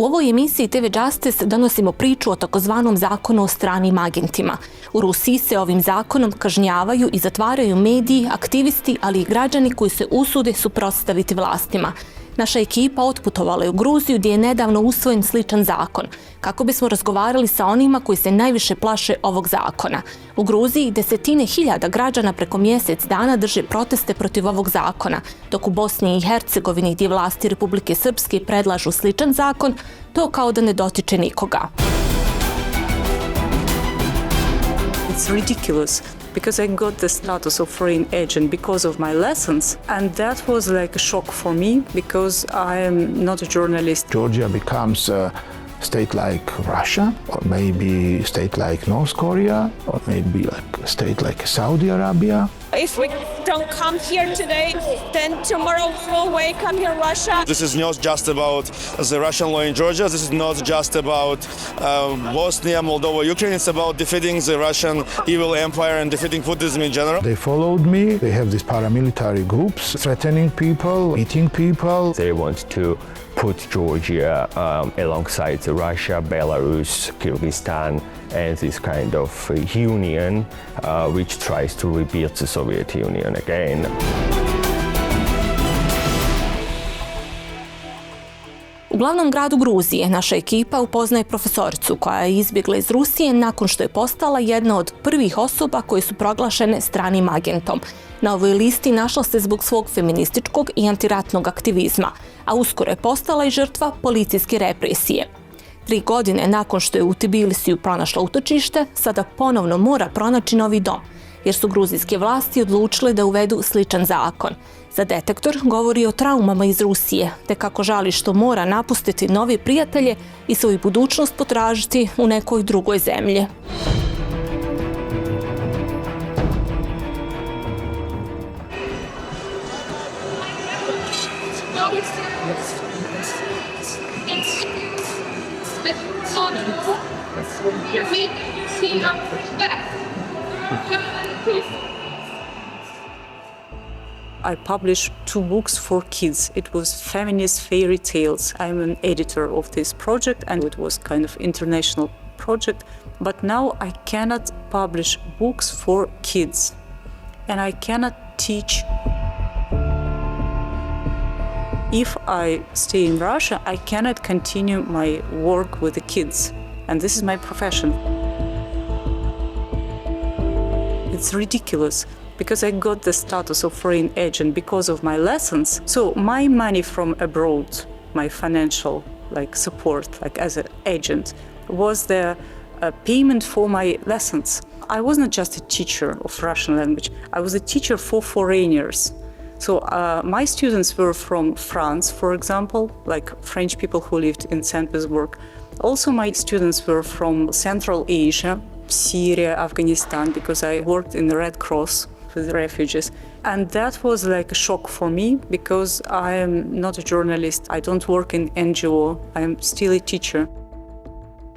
U ovoj emisiji TV Justice donosimo priču o takozvanom zakonu o stranim agentima. U Rusiji se ovim zakonom kažnjavaju i zatvaraju mediji, aktivisti, ali i građani koji se usude suprotstaviti vlastima. Naša ekipa otputovala je u Gruziju gdje je nedavno usvojen sličan zakon, kako bismo razgovarali sa onima koji se najviše plaše ovog zakona. U Gruziji desetine hiljada građana preko mjesec dana drže proteste protiv ovog zakona, dok u Bosni i Hercegovini gdje vlasti Republike Srpske predlažu sličan zakon, to kao da ne dotiče nikoga. It's ridiculous. Because I got the status of foreign agent because of my lessons, and that was like a shock for me because I am not a journalist. Georgia becomes a state like Russia, or maybe a state like North Korea, or maybe like a state like Saudi Arabia. If we don't come here today, then tomorrow we'll wake up in Russia. This is not just about the Russian law in Georgia. This is not just about Bosnia, Moldova, Ukraine. It's about defeating the Russian evil empire and defeating Putinism in general. They followed me. They have these paramilitary groups threatening people, eating people. They want to put Georgia alongside Russia, Belarus, Kyrgyzstan, and this kind of union which tries to rebuild the Soviet Union again. U glavnom gradu Gruzije naša ekipa upoznaje profesoricu koja je izbjegla iz Rusije nakon što je postala jedna od prvih osoba koje su proglašene stranim agentom. Na ovoj listi našla se zbog svog feminističkog i antiratnog aktivizma, a uskoro je postala i žrtva policijske represije. 3 godine nakon što je u Tbilisiju pronašla utočište, sada ponovno mora pronaći novi dom, jer su gruzijske vlasti odlučile da uvedu sličan zakon. Za Detektor govori o traumama iz Rusije, te kako žali što mora napustiti nove prijatelje i svoju budućnost potražiti u nekoj drugoj zemlji. I published 2 books for kids. It was feminist fairy tales. I'm an editor of this project and it was kind of international project. But now I cannot publish books for kids and I cannot teach. If I stay in Russia, I cannot continue my work with the kids. And this is my profession. It's ridiculous. Because I got the status of foreign agent because of my lessons. So my money from abroad, my financial support, as an agent, was the payment for my lessons. I was not just a teacher of Russian language. I was a teacher for foreigners. So my students were from France, for example, like French people who lived in St. Petersburg. Also my students were from Central Asia, Syria, Afghanistan, because I worked in the Red Cross with refugees. And that was like a shock for me because I am not a journalist. I don't work in NGO. I am still a teacher.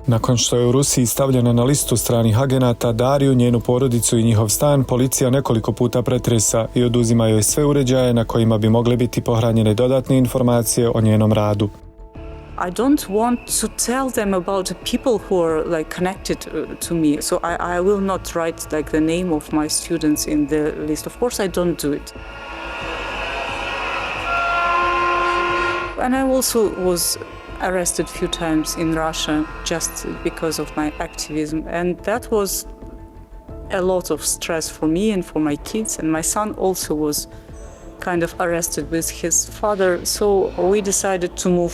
Nakon što je u Rusiji stavljena na listu stranih agenata, Dariju, njenu porodicu i njihov stan, policija nekoliko puta pretresa i oduzima joj sve uređaje na kojima bi mogle biti pohranjene dodatne informacije o njenom radu. I don't want to tell them about the people who are connected to me. So I will not write the name of my students in the list. Of course, I don't do it. And I also was arrested a few times in Russia just because of my activism. And that was a lot of stress for me and for my kids. And my son also was kind of arrested with his father. So we decided to move.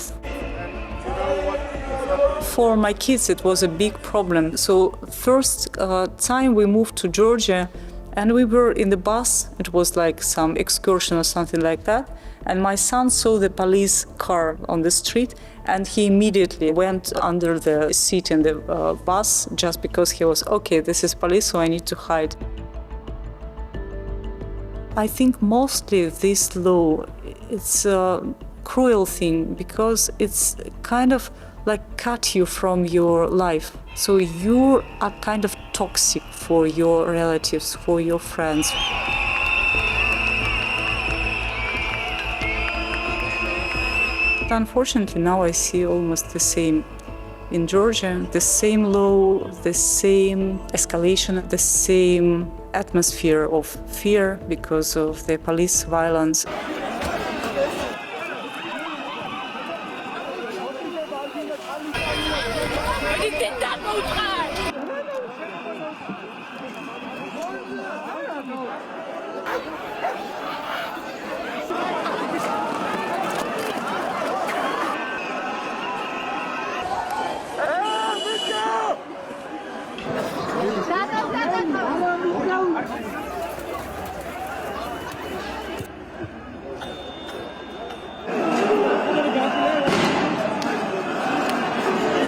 For my kids, it was a big problem. So first time we moved to Georgia and we were in the bus. It was like some excursion or something like that. And my son saw the police car on the street and he immediately went under the seat in the bus just because he was, okay, this is police, so I need to hide. I think mostly this law, it's a cruel thing because it's kind of cut you from your life. So you are kind of toxic for your relatives, for your friends. But unfortunately, now I see almost the same in Georgia, the same law, the same escalation, the same atmosphere of fear because of the police violence.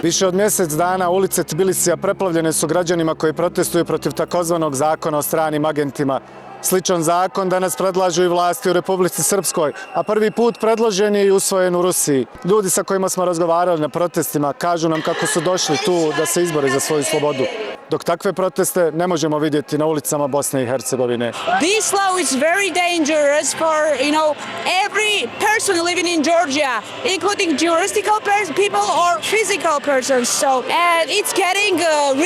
Više od mjesec dana ulice Tbilisija preplavljene su građanima koji protestuju protiv takozvanog zakona o stranim agentima. Sličan zakon danas predlažu i vlasti u Republici Srpskoj, a prvi put predložen je i usvojen u Rusiji. Ljudi sa kojima smo razgovarali na protestima kažu nam kako su došli tu da se izbore za svoju slobodu. Dok takve proteste ne možemo vidjeti na ulicama Bosne i Hercegovine. This law is very dangerous for, every person living in Georgia, including juridical people or physical persons. And it's getting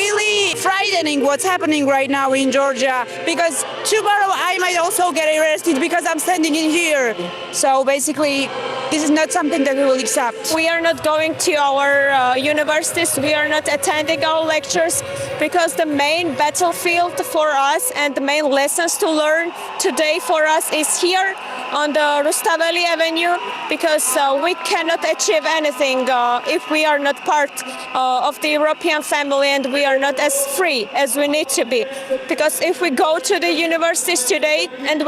really frightening what's happening right now in Georgia, because tomorrow I might also get arrested because I'm standing in here. So basically, this is not something that we will accept. We are not going to our universities, we are not attending our lectures, because the main battlefield for us and the main lessons to learn today for us is here on the Rustaveli Avenue, because we cannot achieve anything if we are not part of the European family and we are not as free as we need to be. Because if we go to the universities today and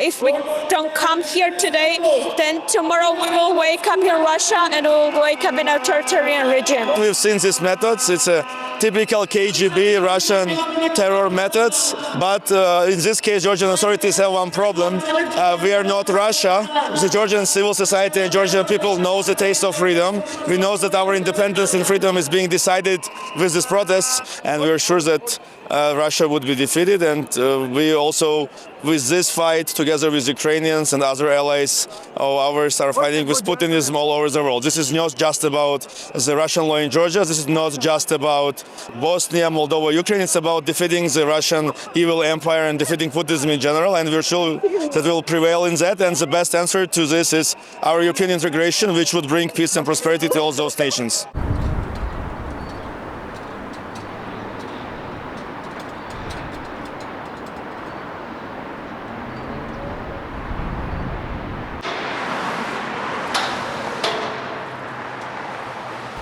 if we don't come here today, then tomorrow we will wake up in Russia and we will wake up in a authoritarian regime. We've seen these methods. It's a typical KGB Russian terror methods, but in this case Georgian authorities have one problem. We are not Russia. The Georgian civil society and Georgian people know the taste of freedom. We know that our independence and freedom is being decided with these protests, and we are sure that Russia would be defeated, and we also, with this fight, together with Ukrainians and other allies of ours, are fighting with Putinism all over the world. This is not just about the Russian law in Georgia, this is not just about Bosnia, Moldova, Ukraine, it's about defeating the Russian evil empire and defeating Putinism in general, and we're sure that we'll prevail in that, and the best answer to this is our European integration, which would bring peace and prosperity to all those nations.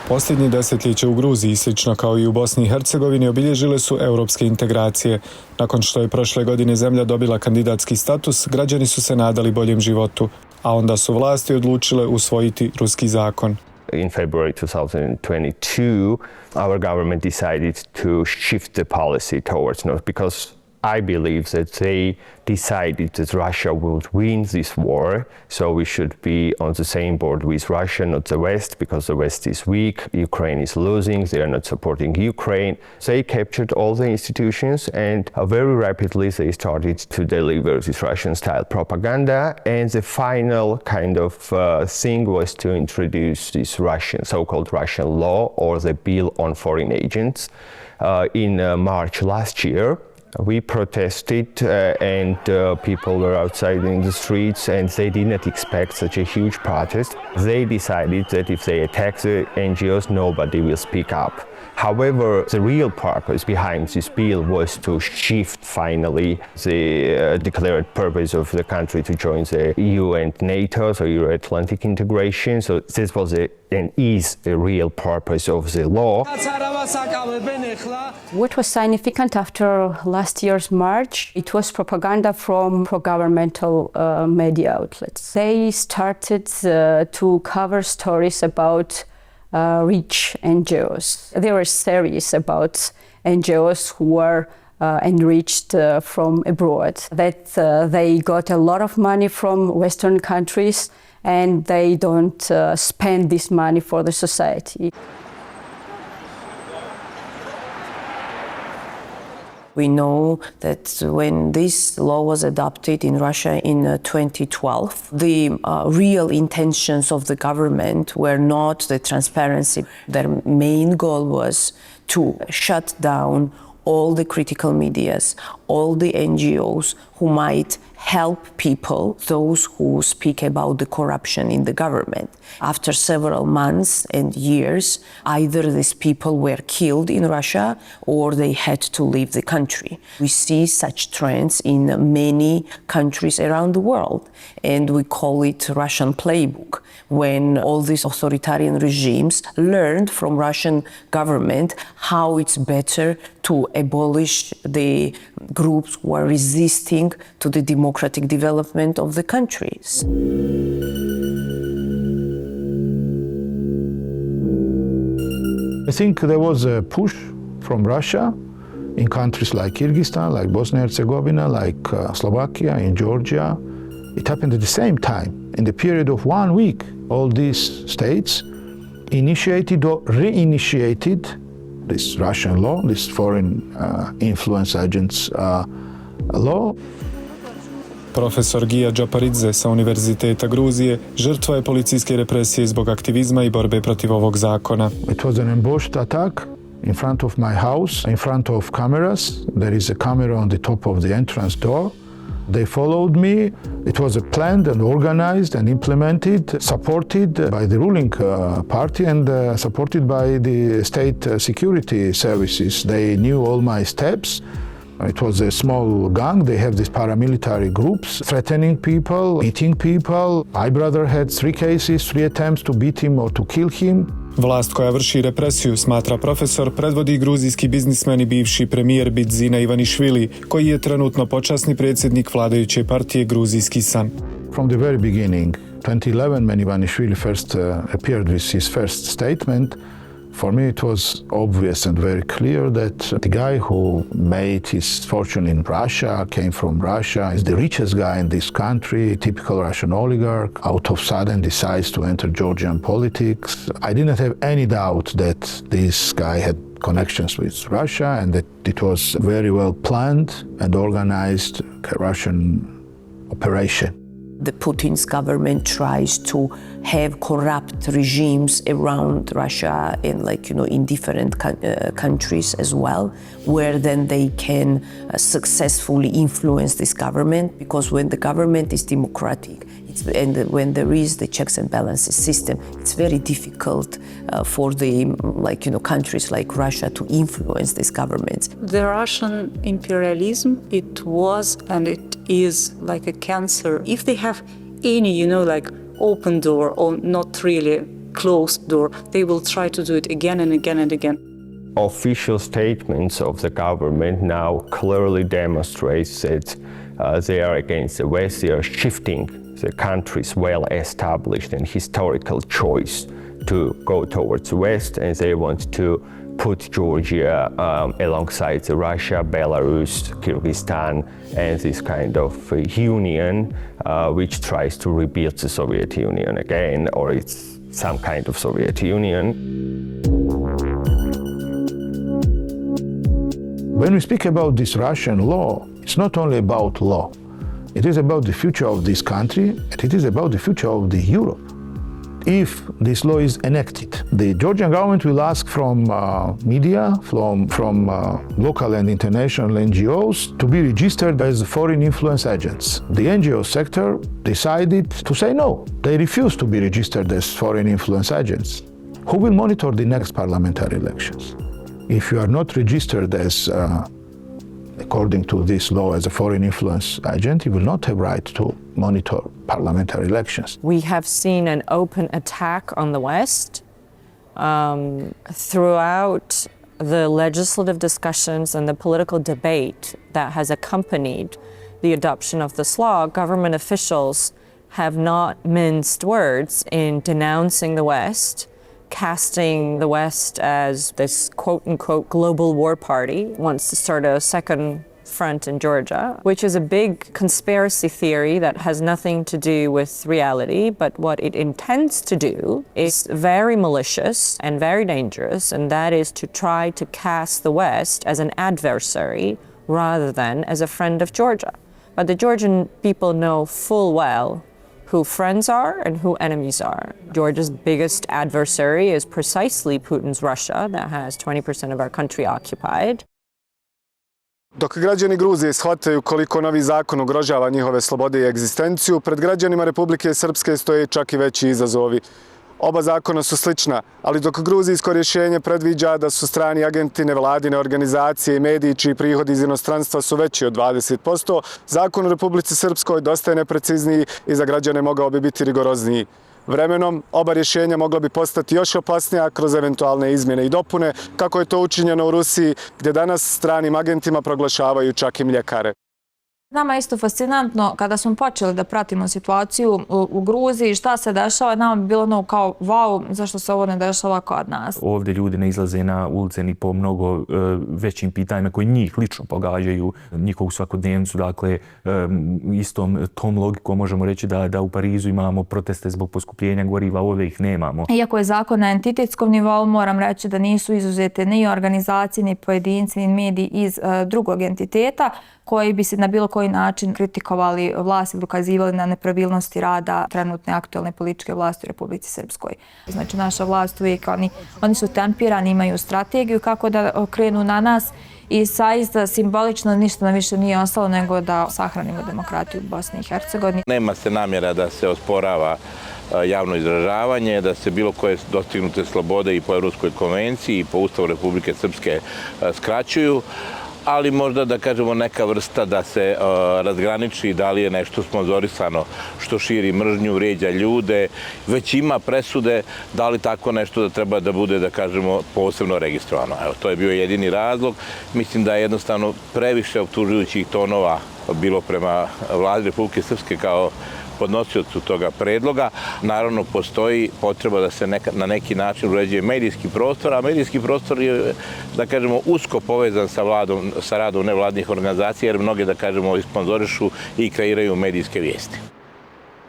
Posljednje desetljeće u Gruziji, slično kao i u Bosni i Hercegovini, obilježile su europske integracije. Nakon što je prošle godine zemlja dobila kandidatski status, građani su se nadali boljem životu, a onda su vlasti odlučile usvojiti ruski zakon. In February 2022, our government decided to shift the policy towards North, because I believe that they decided that Russia would win this war, so we should be on the same board with Russia, not the West, because the West is weak, Ukraine is losing, they are not supporting Ukraine. They captured all the institutions, and very rapidly they started to deliver this Russian-style propaganda, and the final kind of thing was to introduce this Russian, so-called Russian law, or the Bill on Foreign Agents. In March last year, we protested and people were outside in the streets, and they did not expect such a huge protest. They decided that if they attack the NGOs, nobody will speak up. However, the real purpose behind this bill was to shift finally the declared purpose of the country to join the EU and NATO, so Euro-Atlantic integration. So this was and is the real purpose of the law. What was significant after last year's March, it was propaganda from pro-governmental media outlets. They started to cover stories about rich NGOs. There were series about NGOs who were enriched from abroad, that they got a lot of money from Western countries and they don't spend this money for the society. We know that when this law was adopted in Russia in 2012, the real intentions of the government were not the transparency. Their main goal was to shut down all the critical medias, all the NGOs who might help people, those who speak about the corruption in the government. After several months and years, either these people were killed in Russia or they had to leave the country. We see such trends in many countries around the world, and we call it Russian playbook, when all these authoritarian regimes learned from Russian government how it's better to abolish the groups who are resisting to the democratic development of the countries. I think there was a push from Russia in countries like Kyrgyzstan, like Bosnia and Herzegovina, like Slovakia, in Georgia. It happened at the same time. In the period of 1 week, all these states initiated or reinitiated this Russian law, this foreign influence agents law. Profesor Gija Džaparidze sa Univerziteta Gruzije žrtva je policijske represije zbog aktivizma i borbe protiv ovog zakona. It was an ambushed attack in front of my house, in front of cameras. There is a camera on the top of the entrance door. They followed me. It was planned and organized and implemented, supported by the ruling party and supported by the state security services. They knew all my steps. It was a small gang. They have these paramilitary groups threatening people, eating people. My brother had 3 cases, 3 attempts to beat him or to kill him. Vlast koja vrši represiju, smatra profesor, predvodi gruzijski biznismen i bivši premijer Bidzina Ivanišvili, koji je trenutno počasni predsjednik vladajuće partije Gruzijski san. From the very beginning, 2011, when Ivanišvili first appeared with his first statement, for me it was obvious and very clear that the guy who made his fortune in Russia, came from Russia, is the richest guy in this country, typical Russian oligarch, out of sudden decides to enter Georgian politics. I didn't have any doubt that this guy had connections with Russia and that it was very well planned and organized Russian operation. The Putin's government tries to have corrupt regimes around Russia and in different countries as well, where then they can successfully influence this government, because when the government is democratic and when there is the checks and balances system, it's very difficult for the countries like Russia to influence these governments. The Russian imperialism, it was and it is like a cancer. If they have any, open door or not really closed door, they will try to do it again and again and again. Official statements of the government now clearly demonstrates that they are against the West. They are shifting the country's well-established and historical choice to go towards the West, and they want to put Georgia alongside Russia, Belarus, Kyrgyzstan, and this kind of union which tries to rebuild the Soviet Union again, or it's some kind of Soviet Union. When we speak about this Russian law, it's not only about law. It is about the future of this country, and it is about the future of the Europe. If this law is enacted, the Georgian government will ask from media, from local and international NGOs to be registered as foreign influence agents. The NGO sector decided to say no. They refuse to be registered as foreign influence agents. Who will monitor the next parliamentary elections? If you are not registered as according to this law as a foreign influence agent, you will not have right to monitor parliamentary elections. We have seen an open attack on the West throughout the legislative discussions and the political debate that has accompanied the adoption of this law. Government officials have not minced words in denouncing the West, casting the West as this quote-unquote global war party, wants to start a second front in Georgia, which is a big conspiracy theory that has nothing to do with reality, but what it intends to do is very malicious and very dangerous, and that is to try to cast the West as an adversary rather than as a friend of Georgia. But the Georgian people know full well who friends are and who enemies are. Georgia's biggest adversary is precisely Putin's Russia that has 20% of our country occupied. Dok građani Gruzije shvataju koliko novi zakon ugrožava njihove slobode i egzistenciju, pred građanima Republike Srpske stoje čak i veći izazovi. Oba zakona su slična, ali dok gruzijsko rješenje predviđa da su strani agenti, nevladine organizacije i mediji čiji prihodi iz inostranstva su veći od 20%, zakon u Republici Srpskoj dosta je neprecizniji i za građane mogao bi biti rigorozniji. Vremenom, oba rješenja mogla bi postati još opasnija kroz eventualne izmjene i dopune, kako je to učinjeno u Rusiji, gdje danas stranim agentima proglašavaju čak i mljekare. Nama je isto fascinantno kada smo počeli da pratimo situaciju u Gruziji, šta se dešava, nama bi bilo kao wow, zašto se ovo ne dešava kod nas. Ovdje ljudi ne izlaze na ulice ni po mnogo većim pitanjima koji njih lično pogađaju, njihovu svakodnevnicu, dakle istom tom logikom možemo reći da u Parizu imamo proteste zbog poskupljenja goriva, ovdje ih nemamo. Iako je zakon na entitetskom nivou, moram reći da nisu izuzete ni organizacije, ni pojedinci, ni mediji iz drugog entiteta, koji bi se na bilo koji način kritikovali vlast ili ukazivali na nepravilnosti rada trenutne aktualne političke vlasti u Republici Srpskoj. Znači naša vlast uvijek, oni su tempirani, imaju strategiju kako da krenu na nas i zaista simbolično ništa nam više nije ostalo nego da sahranimo demokratiju u Bosni i Hercegovini. Nema se namjera da se osporava javno izražavanje, da se bilo koje dostignute slobode i po Europskoj konvenciji i po Ustavu Republike Srpske skraćuju, ali možda da kažemo neka vrsta da se razgraniči da li je nešto sponzorisano što širi mržnju, vrijeđa ljude, već ima presude da li tako nešto da treba da bude, da kažemo, posebno registrovano. Evo, to je bio jedini razlog. Mislim da je jednostavno previše optužujućih tonova bilo prema vladi Republike Srpske kao podnosiocu toga predloga. Naravno, postoji potreba da se na neki način uređuje medijski prostor, a medijski prostor je, da kažemo, usko povezan sa radom nevladnih organizacija, jer mnoge, da kažemo, sponzorišu i kreiraju medijske vijesti.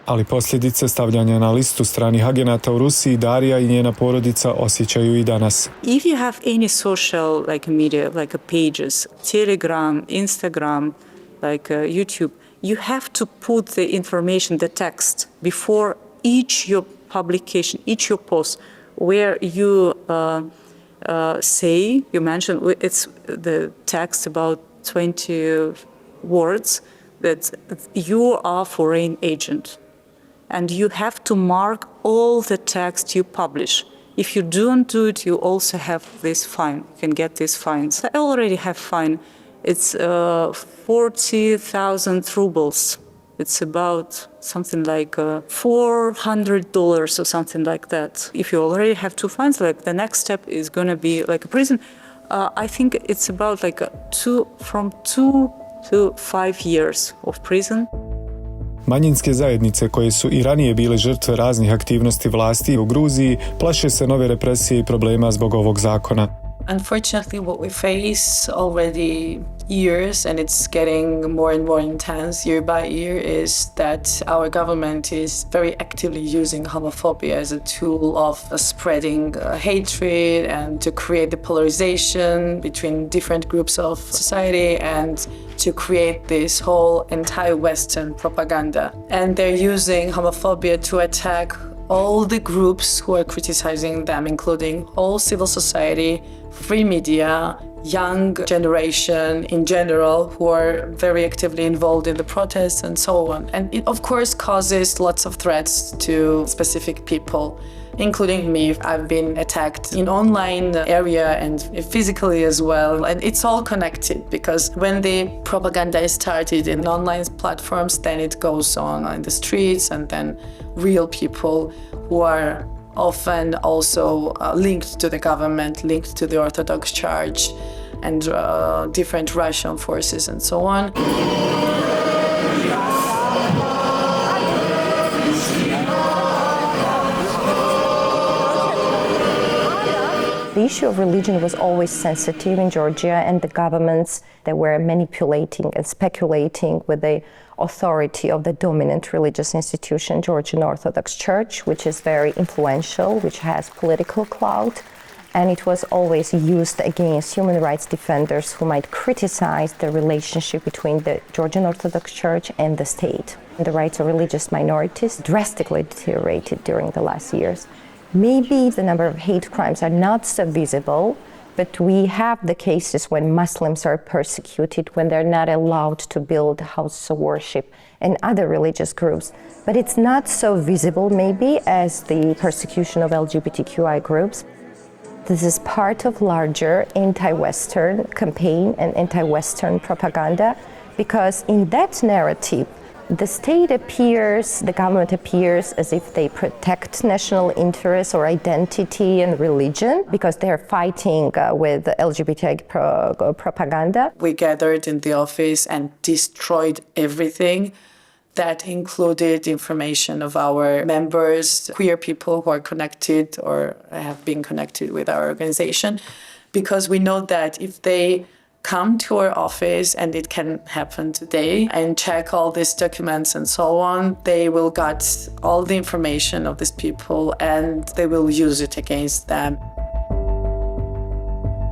Ali posljedice stavljanja na listu stranih agenata u Rusiji Darija i njena porodica osjećaju i danas. If you have any social media, like pages, Telegram, Instagram, YouTube, you have to put the information, the text, before each your publication, each your post, where you say, you mentioned, it's the text about 20 words, that you are foreign agent. And you have to mark all the text you publish. If you don't do it, you also have this fine. You can get these fines. I already have fine. It's 40,000 rubles. It's about something like $400 or something like that. If you already have 2 fines, the next step is going to be a prison. I think it's about from 2 to 5 years of prison. Manjinske zajednice koje su i ranije bile žrtve raznih aktivnosti vlasti u Gruziji plaše se nove represije i problema zbog ovog zakona. Unfortunately, what we face already years, and it's getting more and more intense year by year, is that our government is very actively using homophobia as a tool of spreading hatred and to create the polarization between different groups of society and to create this whole anti-Western propaganda. And they're using homophobia to attack all the groups who are criticizing them, including all civil society, free media, young generation in general who are very actively involved in the protests and so on. And it of course causes lots of threats to specific people, including me. I've been attacked in online area and physically as well. And it's all connected because when the propaganda is started in online platforms, then it goes on in the streets, and then real people who are often also linked to the government, linked to the Orthodox Church and different Russian forces and so on. The issue of religion was always sensitive in Georgia, and the governments that were manipulating and speculating with the authority of the dominant religious institution, Georgian Orthodox Church, which is very influential, which has political clout, and it was always used against human rights defenders who might criticize the relationship between the Georgian Orthodox Church and the state. The rights of religious minorities drastically deteriorated during the last years. Maybe the number of hate crimes are not so visible, but we have the cases when Muslims are persecuted, when they're not allowed to build houses of worship and other religious groups. But it's not so visible maybe as the persecution of LGBTQI groups. This is part of larger anti-Western campaign and anti-Western propaganda, because in that narrative, the state appears, the government appears as if they protect national interests or identity and religion because they're fighting with LGBTI propaganda. We gathered in the office and destroyed everything. That included information of our members, queer people who are connected or have been connected with our organization, because we know that if they come to our office, and it can happen today, and check all these documents and so on, they will get all the information of these people and they will use it against them.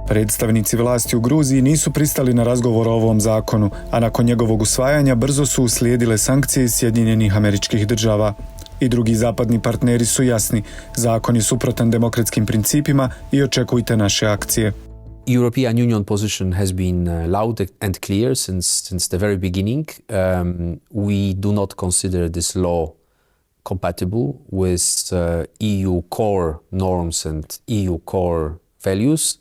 Predstavnici vlasti u Gruziji nisu pristali na razgovor o ovom zakonu, a nakon njegovog usvajanja brzo su uslijedile sankcije iz Sjedinjenih Američkih Država. I drugi zapadni partneri su jasni, zakon je suprotan demokratskim principima i očekujte naše akcije. European Union position has been loud and clear since the very beginning. We do not consider this law compatible with EU core norms and EU core values.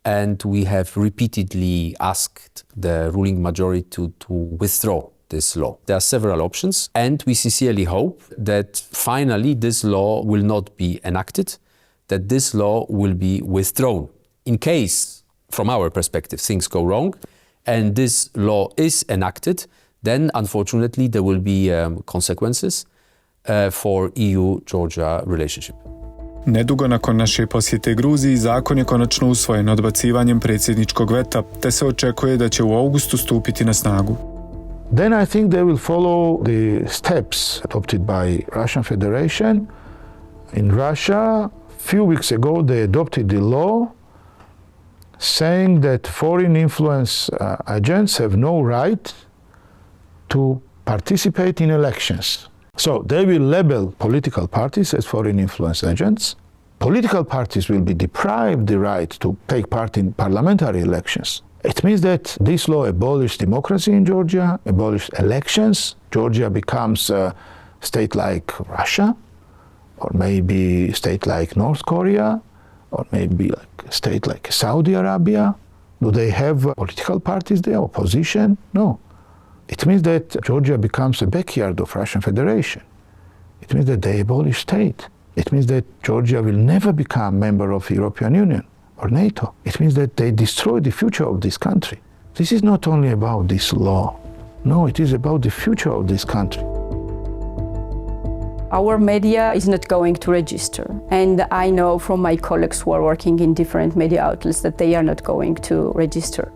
And we have repeatedly asked the ruling majority to withdraw this law. There are several options, and we sincerely hope that finally this law will not be enacted, that this law will be withdrawn. In case, from our perspective, things go wrong and this law is enacted, then unfortunately there will be consequences for EU-Georgia relationship. Nedugo nakon naše posjete Gruziji, zakon je konačno usvojen odbacivanjem predsjedničkog veta, te se očekuje da će u augustu stupiti na snagu. Then I think they will follow the steps adopted by Russian Federation. In Russia, a few weeks ago, they adopted the law saying that foreign influence agents have no right to participate in elections. So they will label political parties as foreign influence agents. Political parties will be deprived the right to take part in parliamentary elections. It means that this law abolished democracy in Georgia, abolished elections. Georgia becomes a state like Russia, or maybe a state like North Korea, or maybe like a state like Saudi Arabia. Do they have political parties there, opposition? No. It means that Georgia becomes a backyard of Russian Federation. It means that they abolish state. It means that Georgia will never become member of the European Union or NATO. It means that they destroy the future of this country. This is not only about this law. No, it is about the future of this country. Our media is not going to register. And I know from my colleagues who are working in different media outlets that they are not going to register.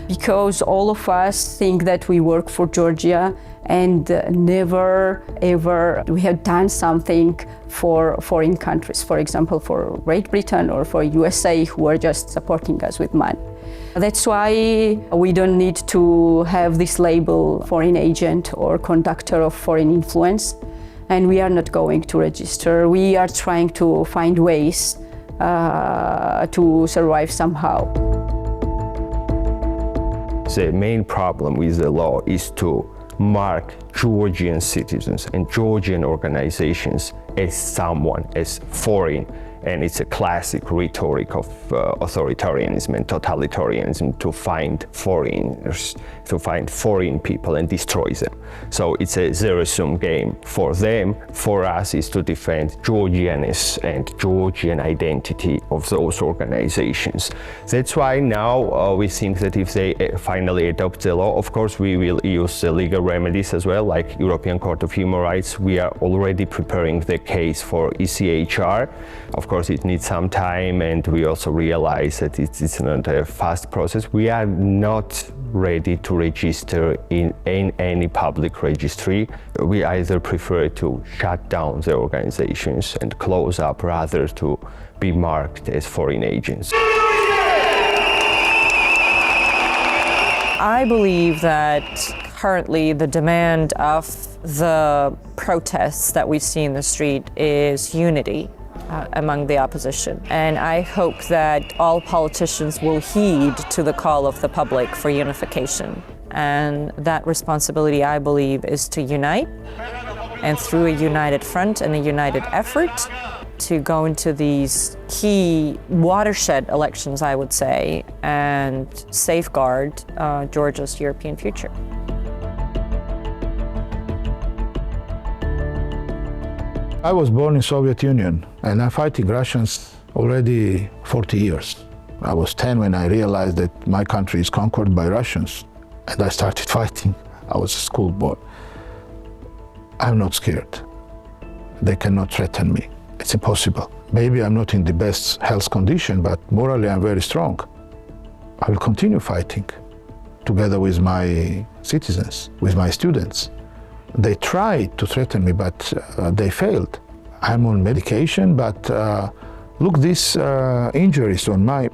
Because all of us think that we work for Georgia and never ever we have done something for foreign countries, for example for Great Britain or for USA, who are just supporting us with money. That's why we don't need to have this label foreign agent or conductor of foreign influence, and we are not going to register. We are trying to find ways to survive somehow. The main problem with the law is to mark Georgian citizens and Georgian organizations as foreign, and it's a classic rhetoric of authoritarianism and totalitarianism to find foreigners, to find foreign people and destroy them. So it's a zero-sum game for them. For us is to defend Georgianness and Georgian identity of those organizations. That's why now we think that if they finally adopt the law, of course we will use the legal remedies as well, like European Court of Human Rights. We are already preparing the case for ECHR. Of course it needs some time, and we also realize that it's not a fast process. We are not ready to register in any public registry. We either prefer to shut down the organizations and close up rather to be marked as foreign agents. I believe that currently the demand of the protests that we see in the street is unity among the opposition. And I hope that all politicians will heed to the call of the public for unification. And that responsibility, I believe, is to unite, and through a united front and a united effort to go into these key watershed elections, I would say, and safeguard Georgia's European future. I was born in Soviet Union and I'm fighting Russians already 40 years. I was 10 when I realized that my country is conquered by Russians and I started fighting. I was a schoolboy. I'm not scared. They cannot threaten me. It's impossible. Maybe I'm not in the best health condition, but morally I'm very strong. I will continue fighting together with my citizens, with my students. They tried to threaten me, but they failed. I'm on medication, but look, these injuries on my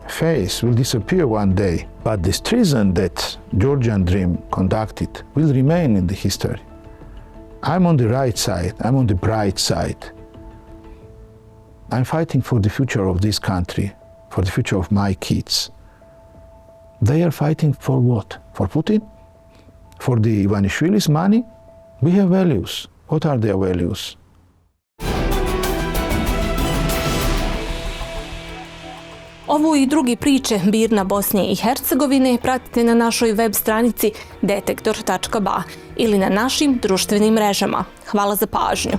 face will disappear one day. But this treason that Georgian Dream conducted will remain in the history. I'm on the right side, I'm on the bright side. I'm fighting for the future of this country, for the future of my kids. They are fighting for what? For Putin? For the Ivanishvili's money? We have values. What are their values? Ovu i drugi priče BIRN-a Bosne i Hercegovine pratite na našoj web stranici detektor.ba ili na našim društvenim mrežama. Hvala za pažnju.